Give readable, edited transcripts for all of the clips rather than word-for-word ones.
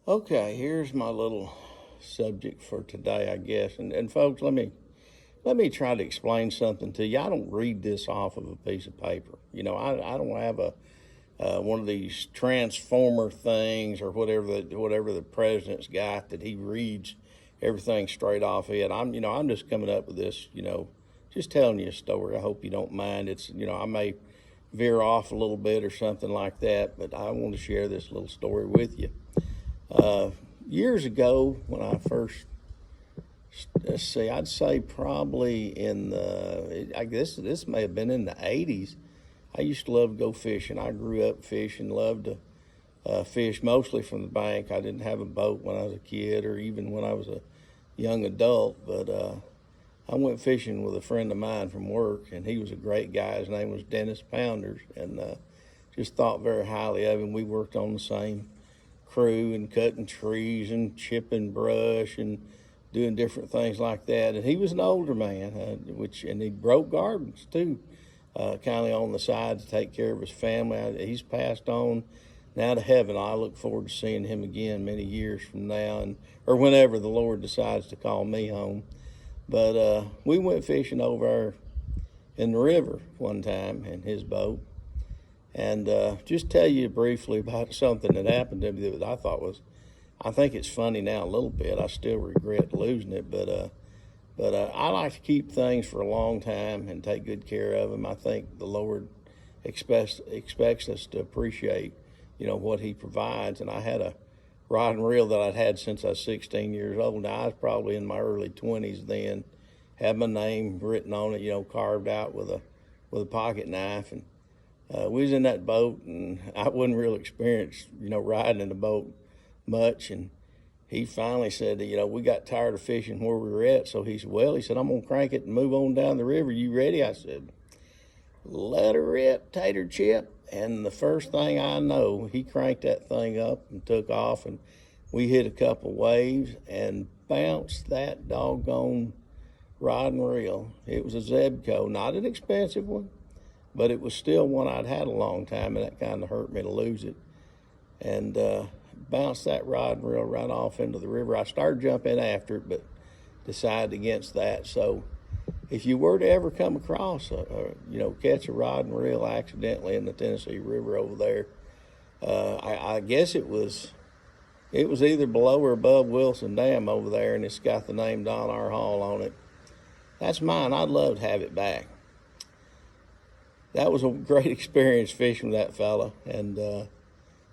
Okay, here's my little subject for today, I guess. And folks, let me try to explain something to you. I don't read this off of a piece of paper. I don't have a one of these transformer things or whatever the president's got that he reads everything straight off it. I'm just coming up with this, just telling you a story. I hope you don't mind. I may veer off a little bit or something like that, but I want to share this little story with you. Years ago, when I first, let's see, I'd say probably I guess this may have been in the 80s. I used to love to go fishing. I grew up fishing, loved to fish mostly from the bank. I didn't have a boat when I was a kid or even when I was a young adult, but I went fishing with a friend of mine from work, and he was a great guy. His name was Dennis Pounders, and just thought very highly of him. We worked on the same crew and cutting trees and chipping brush and doing different things like that. And he was an older man, and he broke gardens too, kind of on the side to take care of his family. He's passed on now to heaven. I look forward to seeing him again many years from now, or whenever the Lord decides to call me home. But we went fishing over in the river one time in his boat. And just tell you briefly about something that happened to me that I think it's funny now a little bit. I still regret losing it, but I like to keep things for a long time and take good care of them. I think the Lord expects us to appreciate, what He provides. And I had a rod and reel that I'd had since I was 16 years old. Now I was probably in my early 20s then. Had my name written on it, carved out with a pocket knife, and we was in that boat, and I wasn't real experienced, riding in the boat much. And he finally said, we got tired of fishing where we were at. So he said, I'm going to crank it and move on down the river. You ready? I said, let her rip, tater chip. And the first thing I know, he cranked that thing up and took off, and we hit a couple waves and bounced that doggone rod and reel. It was a Zebco, not an expensive one, but it was still one I'd had a long time, and that kind of hurt me to lose it. And bounced that rod and reel right off into the river. I started jumping after it, but decided against that. So if you were to ever come across catch a rod and reel accidentally in the Tennessee River over there, I guess it was either below or above Wilson Dam over there, and it's got the name Don R. Hall on it. That's mine. I'd love to have it back. That was a great experience fishing with that fella, and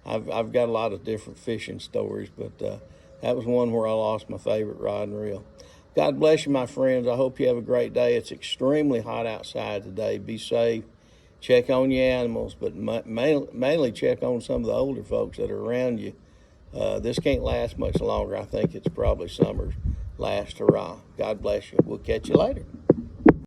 I've got a lot of different fishing stories, but that was one where I lost my favorite rod and reel. God bless you, my friends. I hope you have a great day. It's extremely hot outside today. Be safe. Check on your animals, but mainly check on some of the older folks that are around you. This can't last much longer. I think it's probably summer's last hurrah. God bless you. We'll catch you later.